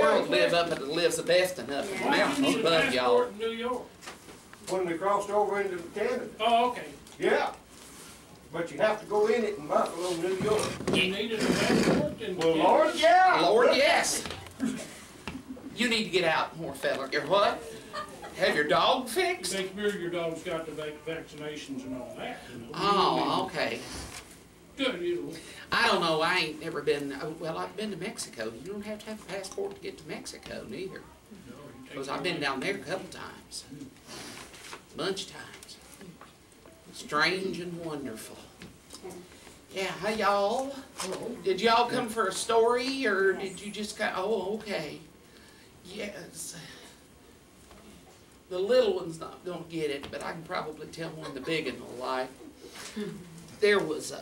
world live up at Elizabeth and up in the mountains above y'all. New York. When they crossed over into Canada. Oh, okay. Yeah. But you have to go in it in Buffalo, New York. You needed a passport? Well, Lord, yeah. Lord, yes. You need to get out more, fella. Your what? Have your dog fixed? Make sure your dog's got the vaccinations and all that. You know. Oh, okay. Good, you know. I don't know. I ain't never been. Well, I've been to Mexico. You don't have to have a passport to get to Mexico, neither. Because I've been down there a couple times. A bunch of times. Strange and wonderful. Yeah, hi y'all. Did y'all come for a story, or did you just kind of, oh, okay. Yes. The little ones don't get it, but I can probably tell one the big one will like. There was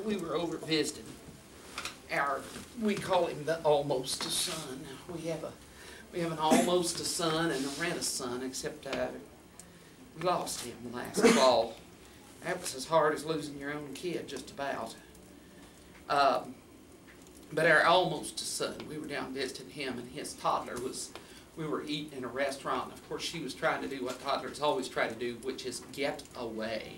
we were over visiting we call him the almost a son. We have an almost a son and a rent-a-son, except we lost him last fall. That was as hard as losing your own kid, just about. But our almost a son, we were down visiting him, and his toddler we were eating in a restaurant, and of course she was trying to do what toddlers always try to do, which is get away.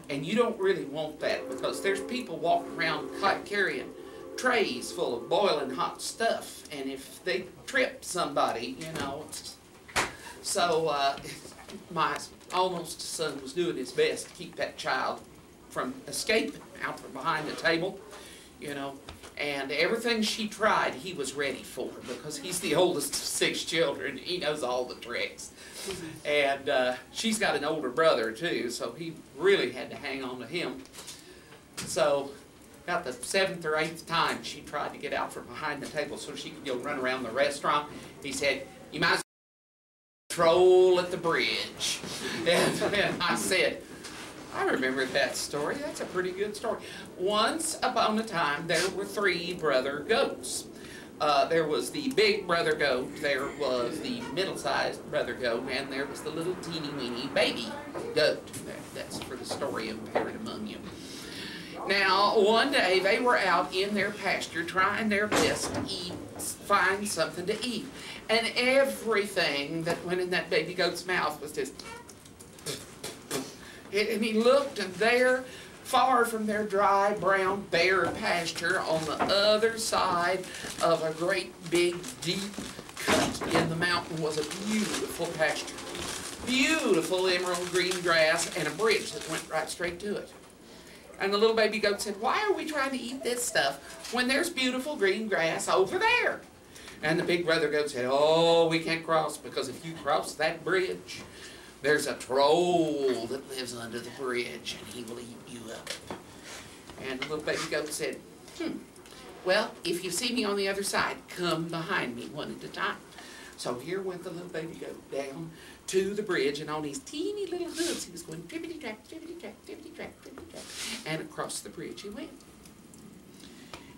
And you don't really want that, because there's people walking around carrying trays full of boiling hot stuff, and if they trip somebody, you know. So my almost son was doing his best to keep that child from escaping out from behind the table, you know. And everything she tried, he was ready for, because he's the oldest of 6 children. He knows all the tricks. And she's got an older brother, too, so he really had to hang on to him. So about the 7th or 8th time, she tried to get out from behind the table so she could go run around the restaurant. He said, "You might as well troll at the bridge." And I said, I remember that story. That's a pretty good story. Once upon a time, there were 3 brother goats. There was the big brother goat, there was the middle-sized brother goat, and there was the little teeny-weeny baby goat. That's for the story of Parrot Among You. Now, one day, they were out in their pasture trying their best to find something to eat. And everything that went in that baby goat's mouth was just... And he looked, and there, far from their dry, brown, bare pasture, on the other side of a great, big, deep cut in the mountain, was a beautiful pasture. Beautiful emerald green grass and a bridge that went right straight to it. And the little baby goat said, "Why are we trying to eat this stuff when there's beautiful green grass over there?" And the big brother goat said, "Oh, we can't cross, because if you cross that bridge, there's a troll that lives under the bridge, and he will eat you up." And the little baby goat said, "Well, if you see me on the other side, come behind me one at a time." So here went the little baby goat down to the bridge, and on his teeny little hooves, he was going trippity-trap, trippity-trap, trippity-trap, trippity-trap, and across the bridge he went.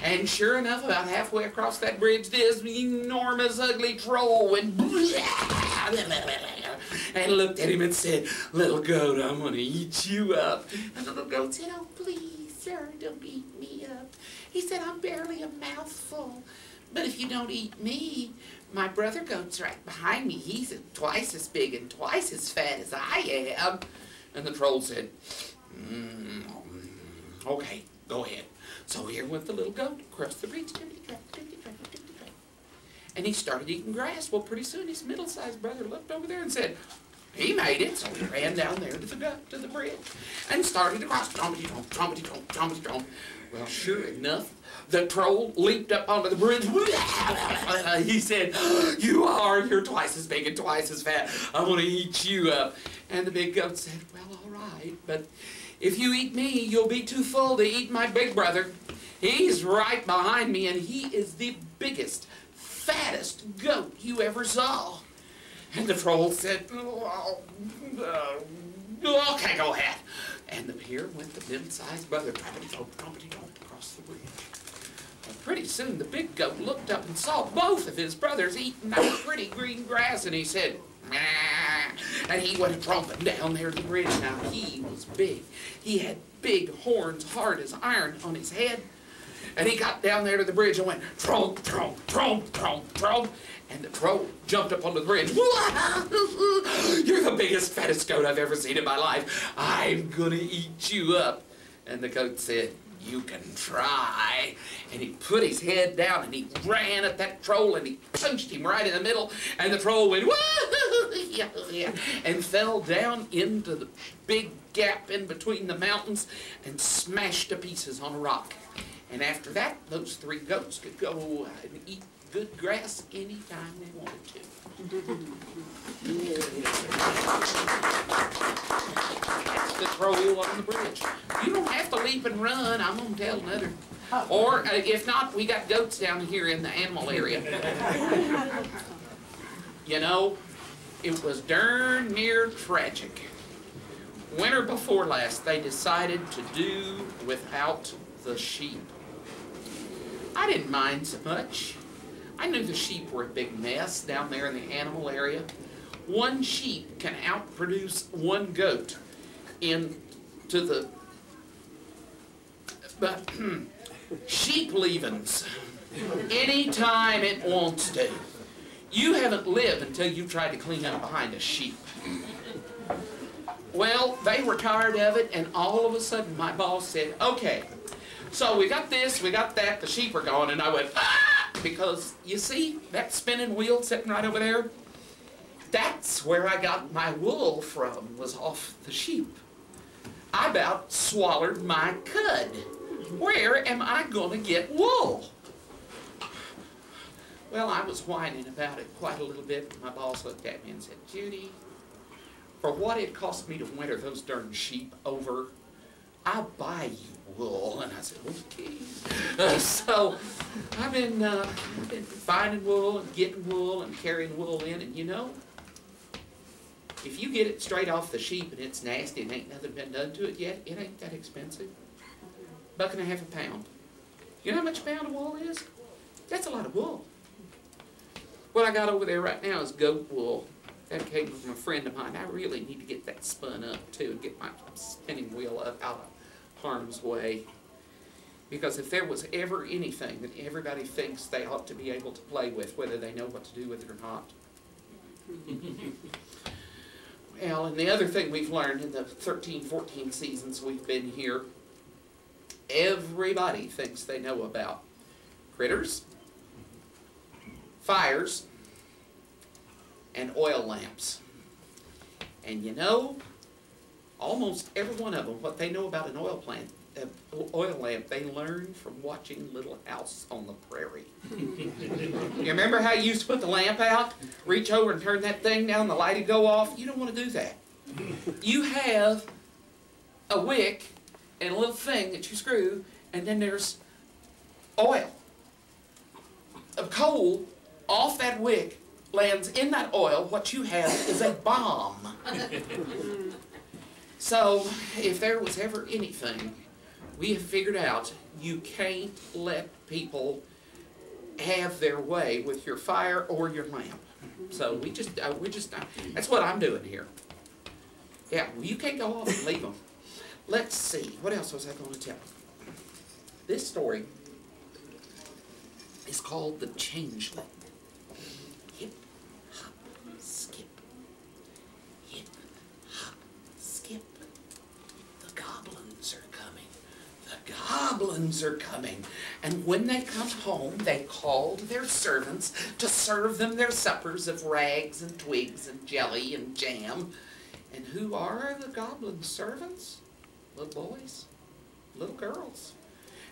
And sure enough, about halfway across that bridge, this enormous, ugly troll went and looked at him and said, "Little goat, I'm going to eat you up." And the little goat said, "Oh, please, sir, don't eat me up." He said, "I'm barely a mouthful. But if you don't eat me, my brother goat's right behind me. He's twice as big and twice as fat as I am." And the troll said, "Okay, go ahead." So here went the little goat across the bridge. And he started eating grass. Well, pretty soon his middle-sized brother looked over there and said, he made it. So he ran down there to the bridge and started to cross. Trompety-tromp, trompety-tromp, trompety-tromp. Well, sure enough, the troll leaped up onto the bridge. He said, "You're twice as big and twice as fat. I want to eat you up." And the big goat said, "Well, all right, but if you eat me, you'll be too full to eat my big brother. He's right behind me, and he is the biggest, fattest goat you ever saw." And the troll said, "Okay, go ahead." And here went the middle-sized brother, trompety-tromp, trompety-tromp, across the bridge. Well, pretty soon the big goat looked up and saw both of his brothers eating that pretty green grass, and he said, "Meh." And he went tromping down there to the bridge. Now, he was big. He had big horns, hard as iron, on his head. And he got down there to the bridge and went, tromp, tromp, tromp, tromp, tromp. And the troll jumped up on the bridge. You're the biggest, fattest goat I've ever seen in my life. I'm gonna eat you up. And the goat said, you can try. And he put his head down and he ran at that troll and he punched him right in the middle. And the troll went, and fell down into the big gap in between the mountains and smashed to pieces on a rock. And after that, those three goats could go and eat good grass anytime they wanted to. That's the troll on the bridge. You don't have to leap and run. I'm going to tell another. Or if not, we got goats down here in the animal area. You know, it was darn near tragic. Winter before last, they decided to do without the sheep. I didn't mind so much. I knew the sheep were a big mess down there in the animal area. One sheep can outproduce one goat into the sheep leavings anytime it wants to. You haven't lived until you tried to clean up behind a sheep. Well, they were tired of it, and all of a sudden my boss said, okay, so we got this, we got that, the sheep are gone, and I went, ah! Because, you see, that spinning wheel sitting right over there, that's where I got my wool from, was off the sheep. I about swallowed my cud. Where am I going to get wool? Well, I was whining about it quite a little bit. My boss looked at me and said, Judy, for what it cost me to winter those darn sheep over, I'll buy you wool. And I said, okay. So I've been finding wool and getting wool and carrying wool in. And you know, if you get it straight off the sheep and it's nasty and ain't nothing been done to it yet, it ain't that expensive. $1.50 a pound. You know how much a pound of wool is? That's a lot of wool. What I got over there right now is goat wool. That came from a friend of mine. I really need to get that spun up too and get my spinning wheel up out of harm's way. Because if there was ever anything that everybody thinks they ought to be able to play with, whether they know what to do with it or not. Well, and the other thing we've learned in the 13, 14 seasons we've been here, everybody thinks they know about critters, fires, and oil lamps. And you know, almost every one of them, what they know about an oil lamp, they learn from watching Little House on the Prairie. You remember how you used to put the lamp out, reach over and turn that thing down, the light would go off? You don't want to do that. You have a wick and a little thing that you screw, and then there's oil. A coal off that wick lands in that oil. What you have is a bomb. So, if there was ever anything we have figured out, you can't let people have their way with your fire or your lamp. So we're just that's what I'm doing here. Yeah, well, you can't go off and leave them. Let's see, what else was I going to tell? This story is called The Changeling. Hip, hop, skip. Hip, hop, skip. The goblins are coming. The goblins are coming. And when they come home, they called their servants to serve them their suppers of rags and twigs and jelly and jam. And who are the goblin servants? Little boys, little girls.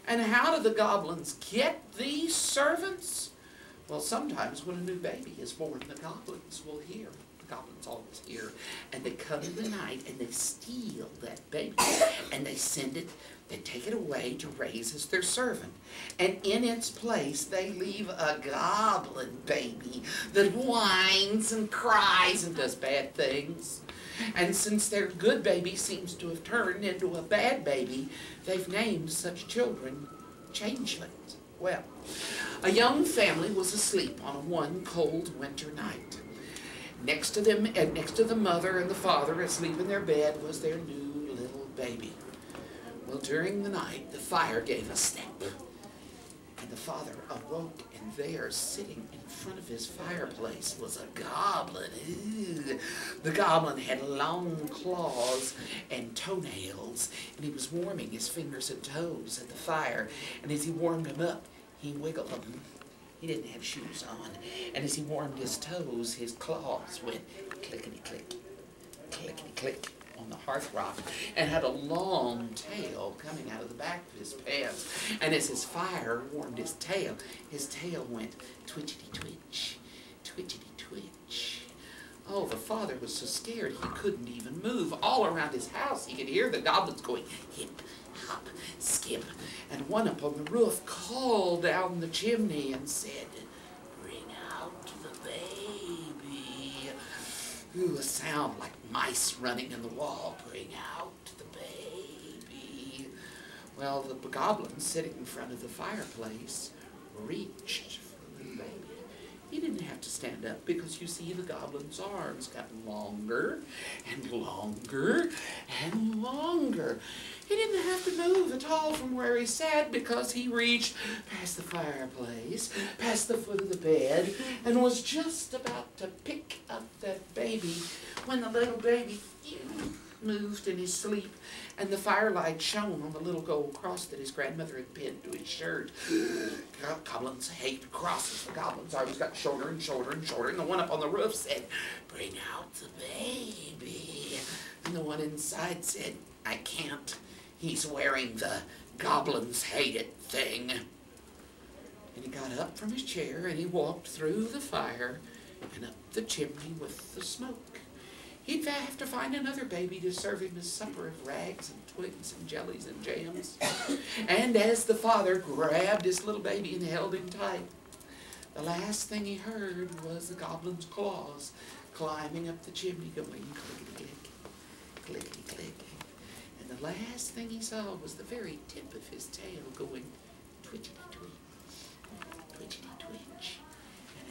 And how do the goblins get these servants? Well, sometimes when a new baby is born, the goblins will hear. The goblins always hear. And they come in the night and they steal that baby. And they send it, they take it away to raise as their servant. And in its place, they leave a goblin baby that whines and cries and does bad things. And since their good baby seems to have turned into a bad baby, they've named such children changelings. Well, a young family was asleep on one cold winter night. Next to them, and next to the mother and the father asleep in their bed was their new little baby. Well, during the night, the fire gave a snap. And the father awoke, and there, sitting in front of his fireplace, was a goblin. Ew. The goblin had long claws and toenails, and he was warming his fingers and toes at the fire. And as he warmed them up, he wiggled them. He didn't have shoes on. And as he warmed his toes, his claws went clickety-click, clickety-click on the hearthrug, and had a long tail coming out of the back of his pants. And as his fire warmed his tail went twitchity-twitch, twitchity-twitch. Oh, the father was so scared he couldn't even move. All around his house he could hear the goblins going hip, hop, skip. And one up on the roof called down the chimney and said, "Bring out the baby." Ooh, a sound like mice running in the wall. Bring out the baby. Well, the goblin sitting in front of the fireplace reached for the baby. He didn't have to stand up because, you see, the goblin's arms got longer and longer and longer. He didn't have to move at all from where he sat because he reached past the fireplace, past the foot of the bed, and was just about to pick up that baby when the little baby moved in his sleep, and the firelight shone on the little gold cross that his grandmother had pinned to his shirt. Goblins hate crosses. The goblin's arms got shorter and shorter and shorter, and the one up on the roof said, "Bring out the baby." And the one inside said, "I can't. He's wearing the goblins hate it thing." And he got up from his chair and he walked through the fire and up the chimney with the smoke. He'd have to find another baby to serve him his supper of rags and twigs and jellies and jams. And as the father grabbed his little baby and held him tight, the last thing he heard was the goblin's claws climbing up the chimney going clickety-click, clickety-click. And the last thing he saw was the very tip of his tail going twitchity-twitch, twitchity-twitch.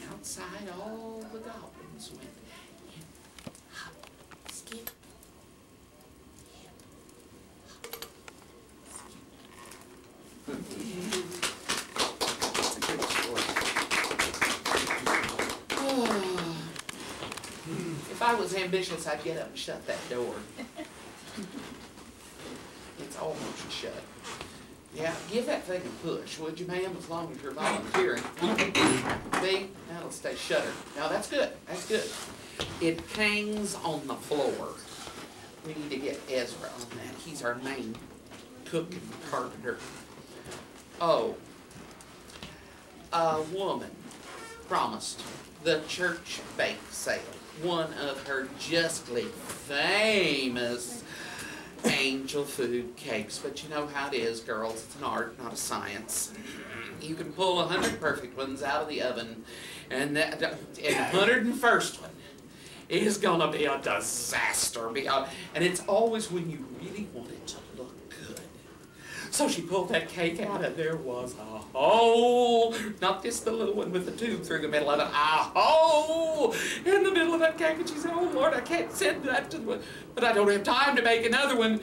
And outside all the goblins went hip, hop, skip, hip, hop, skip. It's a good story. Oh. If I was ambitious, I'd get up and shut that door. It's almost shut. Yeah, give that thing a push, would you, ma'am, as long as you're volunteering. See? Now it'll stay shuttered. Now that's good. That's good. It hangs on the floor. We need to get Ezra on that. He's our main cook and carpenter. Oh. A woman promised the church bake sale one of her justly famous angel food cakes. But you know how it is, girls. It's an art, not a science. You can pull 100 perfect ones out of the oven, and the 101st one is going to be a disaster. And it's always when you really want it to look good. So she pulled that cake out, and there was a hole. Not just the little one with the tube through the middle of it. A hole in the middle of that cake. And she said, "Oh, Lord, I can't send that to the... but I don't have time to make another one.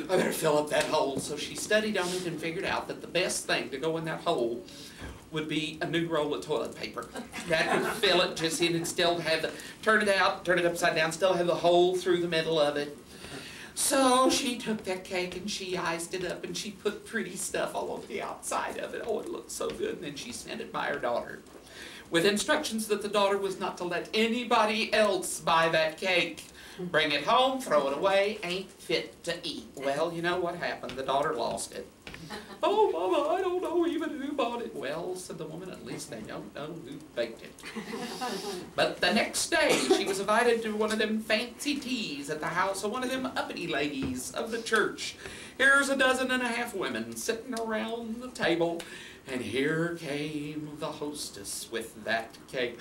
I better fill up that hole." So she studied on it and figured out that the best thing to go in that hole would be a new roll of toilet paper. That would fill it just in and still have the... turn it out, turn it upside down, still have the hole through the middle of it. So she took that cake and she iced it up and she put pretty stuff all over the outside of it. Oh, it looked so good. And then she sent it by her daughter with instructions that the daughter was not to let anybody else buy that cake. Bring it home, throw it away, ain't fit to eat. Well, you know what happened? The daughter lost it. "Oh, Mama, I don't know even who bought it." "Well," said the woman, "at least they don't know who baked it." But the next day, she was invited to one of them fancy teas at the house of one of them uppity ladies of the church. Here's 12 women sitting around the table, and here came the hostess with that cake.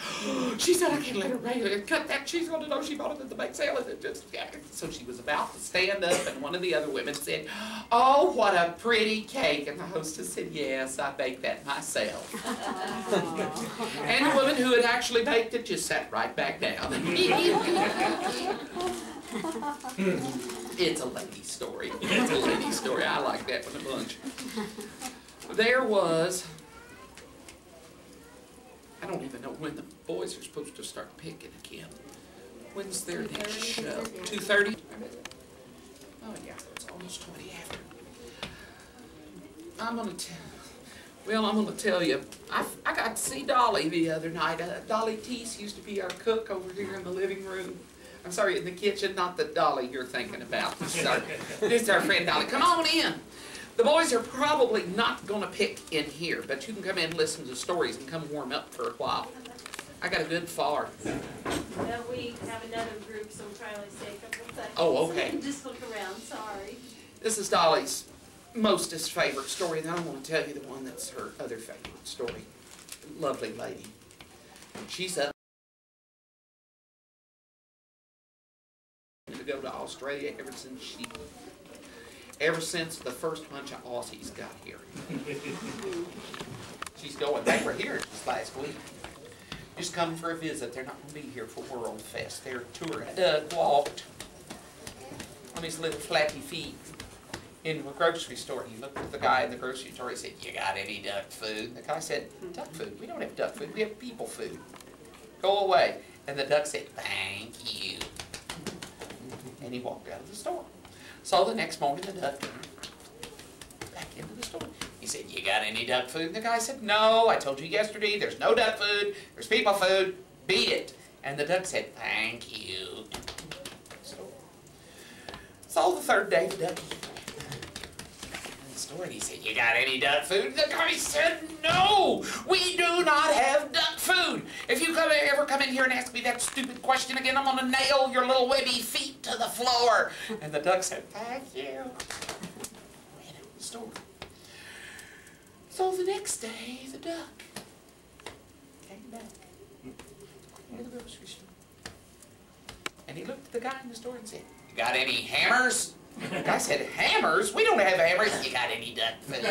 She said, "I can't let her cut that. She's going to know she bought it at the bake sale." So she was about to stand up, and one of the other women said, "Oh, what a pretty cake." And the hostess said, "Yes, I baked that myself." And the woman who had actually baked it just sat right back down. It's a lady story. It's a lady story. I like that one a bunch. There was I don't even know when the boys are supposed to start picking again. When's their next show? 2:30? Oh yeah, it's almost 20 after. I'm gonna tell you, I got to see Dolly the other night. Dolly Teese used to be our cook over here in the living room. I'm sorry, in the kitchen, not the Dolly you're thinking about. This is our friend Dolly. Come on in. The boys are probably not going to pick in here, but you can come in and listen to stories and come warm up for a while. I got a good far. Well, we have another group, so we'll try to stay a couple of seconds. Oh, okay. Just look around, sorry. This is Dolly's mostest favorite story, and then I'm going to tell you the one that's her other favorite story. Lovely lady. She's up to go to Australia ever since the first bunch of Aussies got here. She's going. They were here just last week. Just come for a visit. They're not going to be here for World Fest. They're touring. Doug walked on his little flappy feet into a grocery store. He looked at the guy in the grocery store. He said, "You got any duck food?" The guy said, "Duck food? We don't have duck food. We have people food. Go away." And the duck said, "Thank you." And he walked out of the store. So the next morning, the duck came back into the store. He said, "You got any duck food?" And the guy said, "No, I told you yesterday, there's no duck food. There's people food. Beat it." And the duck said, "Thank you." So the third day, the duck came in the store, and he said, "You got any duck food?" And the guy said, "No, we do not have duck food. If you ever come in here and ask me that stupid question again, I'm going to nail your little webby feet to the floor." And the duck said, "Thank you." Ran out the store. So the next day, the duck came back into the grocery store. And he looked at the guy in the store and said, "You got any hammers?" The guy said, "Hammers? We don't have hammers." "You got any duck food?"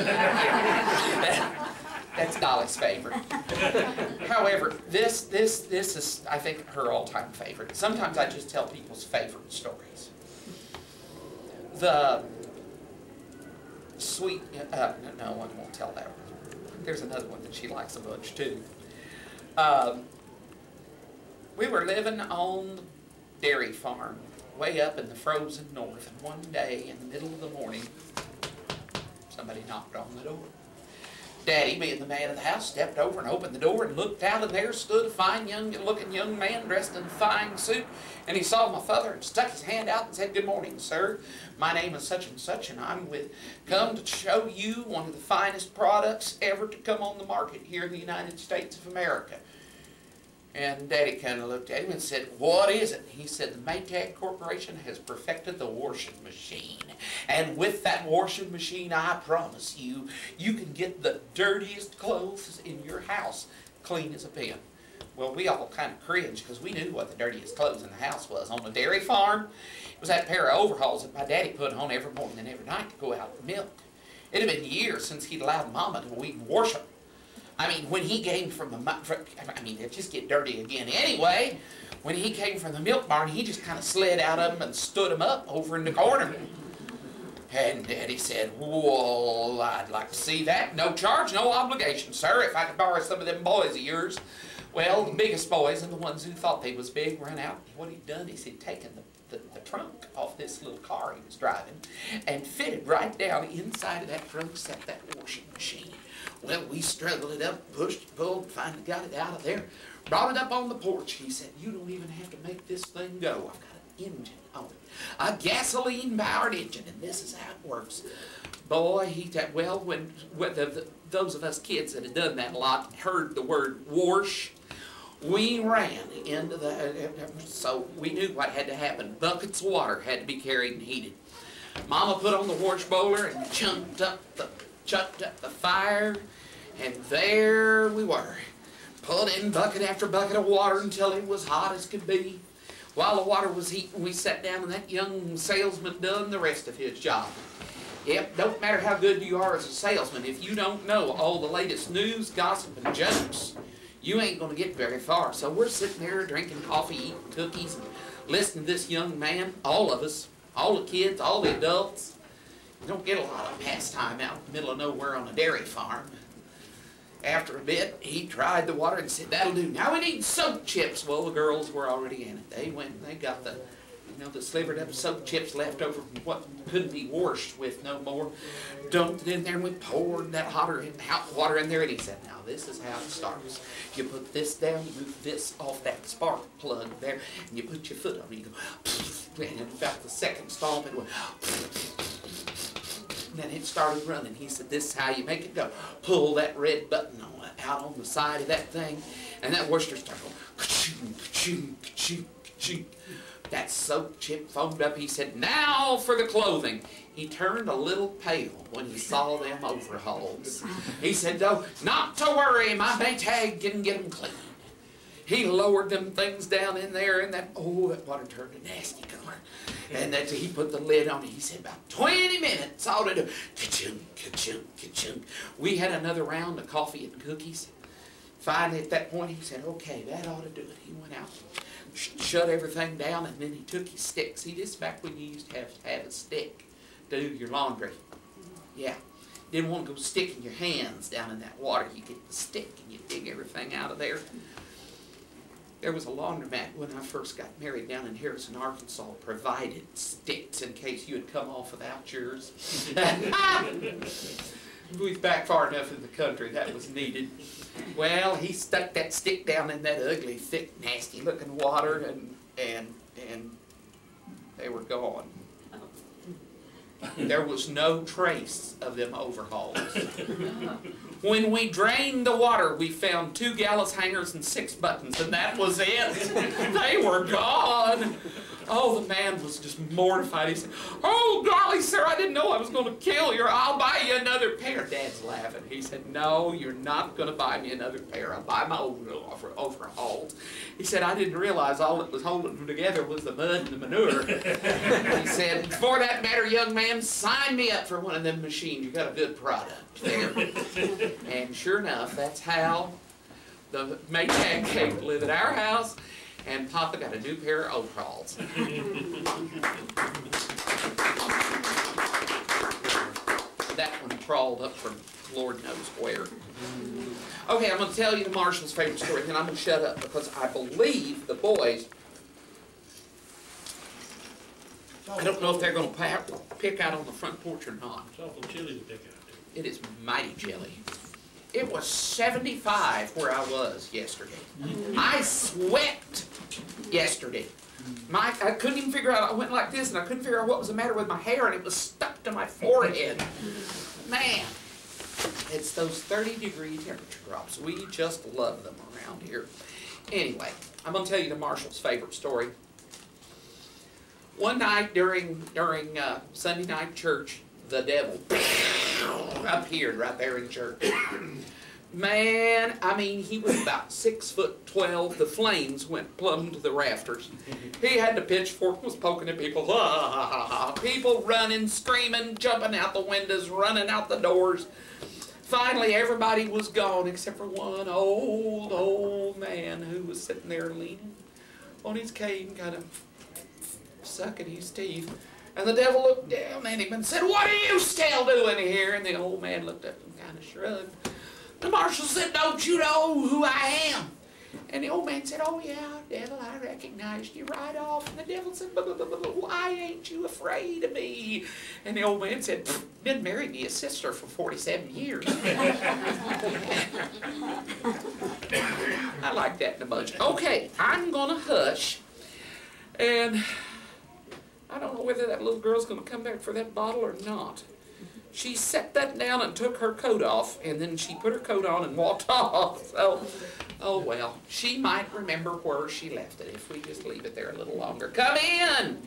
That's Dolly's favorite. However, this is, I think, her all-time favorite. Sometimes I just tell people's favorite stories. The sweet, no, I won't tell that one. There's another one that she likes a bunch, too. We were living on the dairy farm way up in the frozen north, and one day in the middle of the morning, somebody knocked on the door. Daddy, being the man of the house, stepped over and opened the door and looked out, and there stood a fine looking young man dressed in a fine suit. And he saw my father and stuck his hand out and said, "Good morning, sir. My name is such and such, and I'm come to show you one of the finest products ever to come on the market here in the United States of America." And Daddy kind of looked at him and said, "What is it?" He said, "The Maytag Corporation has perfected the washing machine. And with that washing machine, I promise you, you can get the dirtiest clothes in your house clean as a pin." Well, we all kind of cringed because we knew what the dirtiest clothes in the house was. On the dairy farm, it was that pair of overalls that my daddy put on every morning and every night to go out and milk. It had been years since he'd allowed Mama to even wash them. I mean, when he came from they'd just get dirty again anyway. When he came from the milk barn, he just kind of slid out of them and stood them up over in the corner. And Daddy said, "Well, I'd like to see that. No charge, no obligation, sir, if I could borrow some of them boys of yours." Well, the biggest boys and the ones who thought they was big ran out. What he'd done is he'd taken the trunk off this little car he was driving and fitted right down inside of that trunk sat that washing machine. Well, we struggled it up, pushed, pulled, finally got it out of there, brought it up on the porch. He said, "You don't even have to make this thing go. I've got an engine on it, a gasoline-powered engine, and this is how it works." Boy, when those of us kids that had done that a lot heard the word wash, we ran into so we knew what had to happen. Buckets of water had to be carried and heated. Mama put on the wash boiler and chucked up the fire, and there we were. Pulled in bucket after bucket of water until it was hot as could be. While the water was heating, we sat down and that young salesman done the rest of his job. Yep, don't matter how good you are as a salesman, if you don't know all the latest news, gossip, and jokes, you ain't going to get very far. So we're sitting there drinking coffee, eating cookies, and listening to this young man, all of us, all the kids, all the adults. You don't get a lot of pastime out in the middle of nowhere on a dairy farm. After a bit, he tried the water and said, "That'll do. Now we need soap chips." Well, the girls were already in it. They went and they got the, the slivered up soap chips left over from what couldn't be washed with no more. Dumped it in there and we poured that hot water in there. And he said, "Now this is how it starts. You put this down, you move this off that spark plug there, and you put your foot on it. You go, and in about the second stomp, it went, and then it started running." He said, "This is how you make it go. Pull that red button out on the side of that thing, and that Worcester started going, ka-ching, ka-ching, ka-ching, ka-ching." That soap chip foamed up. He said, "Now for the clothing." He turned a little pale when he saw them overhauls. He said, "Though, not to worry, my Maytag can get them clean." He lowered them things down in there, and that water turned a nasty color. And that he put the lid on it. He said, "About 20 minutes, all to do. Ka-chunk, ka-chunk, ka-chunk." We had another round of coffee and cookies. Finally, at that point, he said, "Okay, that ought to do it." He went out, shut everything down, and then he took his stick. See, this is back when you used to have a stick to do your laundry. Yeah. Didn't want to go sticking your hands down in that water. You get the stick and you dig everything out of there. There was a laundromat when I first got married down in Harrison, Arkansas, provided sticks in case you had come off without yours. We was back far enough in the country that was needed. Well, he stuck that stick down in that ugly, thick, nasty looking water, and they were gone. There was no trace of them overhauls. When we drained the water, we found 2 gallows hangers and 6 buttons, and that was it. They were gone. Oh, the man was just mortified. He said, "Oh, golly, sir, I didn't know I was going to kill you. I'll buy you another pair." Dad's laughing. He said, "No, you're not going to buy me another pair. I'll buy my own overhauls." He said, "I didn't realize all that was holding them together was the mud and the manure." He said, "For that matter, young man, sign me up for one of them machines. You got a good product there." And sure enough, that's how the Maytag came to live at our house. And Papa got a new pair of overalls. That one crawled up from Lord knows where. Okay, I'm going to tell you the Marshall's favorite story, then I'm going to shut up because I believe the boys, I don't know if they're going to pick out on the front porch or not. It's awful chilly to pick out. It is mighty chilly. It was 75 where I was yesterday. I sweat yesterday. I couldn't even figure out, I went like this and I couldn't figure out what was the matter with my hair and it was stuck to my forehead. Man, it's those 30-degree temperature drops. We just love them around here. Anyway, I'm going to tell you the Marshall's favorite story. One night during Sunday night church, the devil appeared right there in church. Man, I mean, he was about 6'12". The flames went plumb to the rafters. He had the pitchfork, was poking at people. People running, screaming, jumping out the windows, running out the doors. Finally, everybody was gone except for one old man who was sitting there leaning on his cane, kind of sucking his teeth. And the devil looked down at him and said, "What are you still doing here?" And the old man looked up and kind of shrugged. The marshal said, "Don't you know who I am?" And the old man said, "Oh yeah, devil, I recognized you right off." And the devil said, "Why ain't you afraid of me?" And the old man said, "Been married to your sister for 47 years. I like that in a bunch. Okay, I'm going to hush. And I don't know whether that little girl's going to come back for that bottle or not. She set that down and took her coat off, and then she put her coat on and walked off. So, oh well, she might remember where she left it if we just leave it there a little longer. Come in!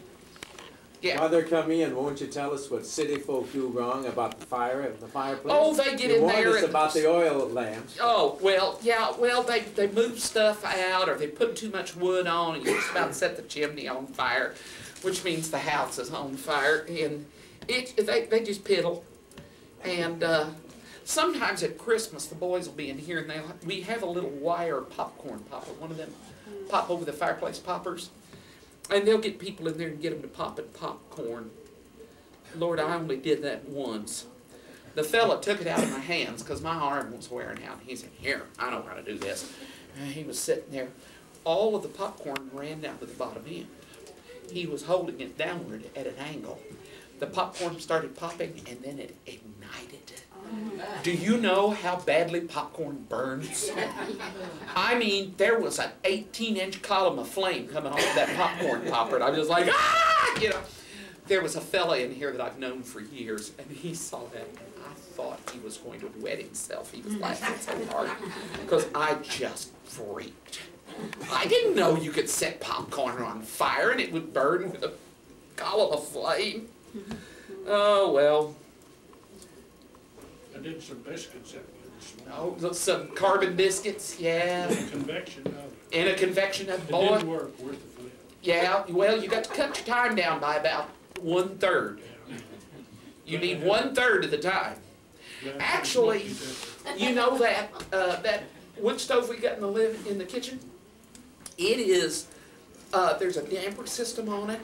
Yeah. Mother, come in. Won't you tell us what city folk do wrong about the fire at the fireplace? Oh, they get in there. You warned us about the oil lamps. Oh, well, yeah, well, they move stuff out, or they put too much wood on, and you just about set the chimney on fire, which means the house is on fire, and they just piddle. And sometimes at Christmas, the boys will be in here, and we have a little wire popcorn popper, one of them pop over the fireplace poppers, and they'll get people in there and get them to pop popcorn. Lord, I only did that once. The fella took it out of my hands because my arm was wearing out. He said, "Here, I know how to do this." And he was sitting there. All of the popcorn ran down to the bottom end. He was holding it downward at an angle. The popcorn started popping, and then it ignited. Do you know how badly popcorn burns? I mean, there was an 18-inch column of flame coming off of that popcorn popper, and I was just like, ah! You know. There was a fella in here that I've known for years, and he saw that, and I thought he was going to wet himself. He was laughing so hard, because I just freaked. I didn't know you could set popcorn on fire, and it would burn with a column of flame. Oh, well. I did some biscuits that good. Oh, some carbon biscuits, yeah. Convection oven. In a convection oven, It boy. didn't work worth the flip. Yeah, well, you got to cut your time down by about 1/3. You need 1/3 of the time. Actually, you know that that wood stove we got in the kitchen? It is, there's a damper system on it,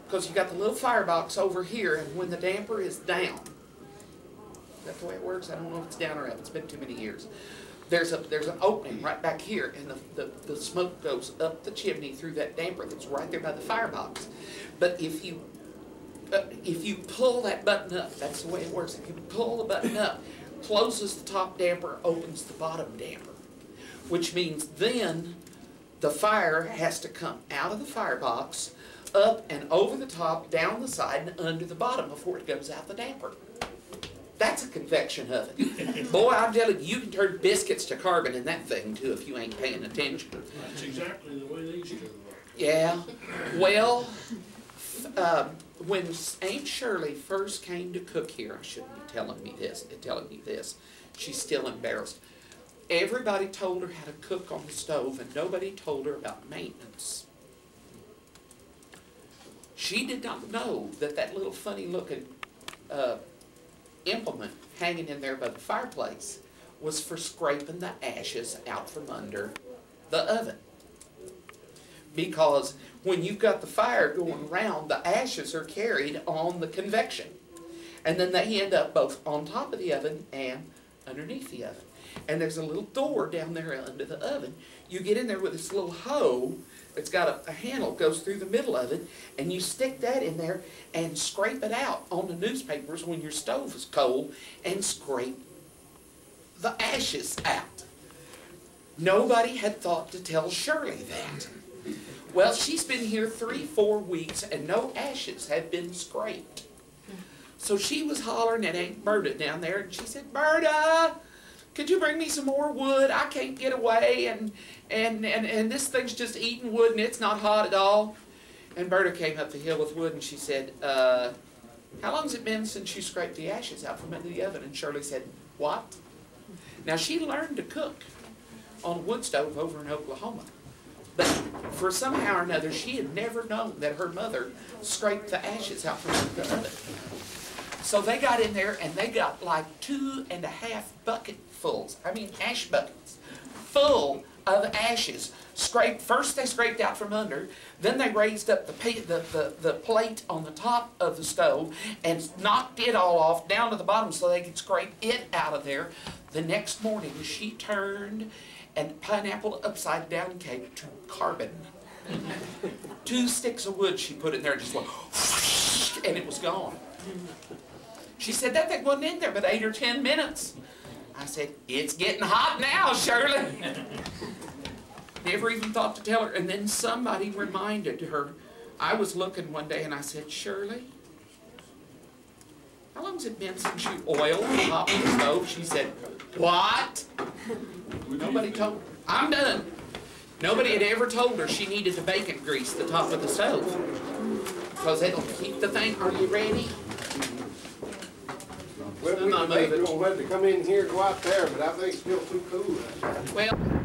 because you got the little firebox over here, and when the damper is down, that's the way it works. I don't know if it's down or up. It's been too many years. There's an opening right back here, and the smoke goes up the chimney through that damper that's right there by the firebox. But if you pull that button up, that's the way it works. If you pull the button up, closes the top damper, opens the bottom damper, which means then the fire has to come out of the firebox, up and over the top, down the side, and under the bottom before it goes out the damper. That's a convection oven. Boy, I'm telling you, you can turn biscuits to carbon in that thing too if you ain't paying attention. That's exactly the way these two work. Yeah. Well, when Aunt Shirley first came to cook here, I shouldn't be telling you this. She's still embarrassed. Everybody told her how to cook on the stove, and nobody told her about maintenance. She did not know that that little funny-looking implement hanging in there by the fireplace was for scraping the ashes out from under the oven. Because when you've got the fire going around, the ashes are carried on the convection. And then they end up both on top of the oven and underneath the oven. And there's a little door down there under the oven. You get in there with this little hoe. It's got a handle that goes through the middle of it, and you stick that in there and scrape it out on the newspapers when your stove is cold and scrape the ashes out. Nobody had thought to tell Shirley that. Well, she's been here 3-4 weeks and no ashes had been scraped. So she was hollering at Aunt Berta down there, and she said, "Berta, could you bring me some more wood? I can't get away, and this thing's just eating wood, and it's not hot at all." And Berta came up the hill with wood, and she said, "How long's it been since you scraped the ashes out from under the oven?" And Shirley said, "What?" Now, she learned to cook on a wood stove over in Oklahoma. But for somehow or another, she had never known that her mother scraped the ashes out from under the oven. So they got in there, and they got like 2.5 bucketfuls, ash buckets, full of ashes. First they scraped out from under, then they raised up the plate on the top of the stove and knocked it all off down to the bottom so they could scrape it out of there. The next morning she turned and pineapple upside down cake to carbon. 2 sticks of wood she put in there, just went whoosh, and it was gone. She said that thing wasn't in there but 8 or 10 minutes. I said, "It's getting hot now, Shirley." Never even thought to tell her. And then somebody reminded her. I was looking one day and I said, "Shirley, how long's it been since you oiled the top of the stove?" She said, "What?" Nobody told her. I'm done. Nobody had ever told her she needed to bacon grease the top of the stove, because it'll keep the thing. Are you ready? Well, we can make no whether to come in here or go out there, but I think it's still too cool. Well.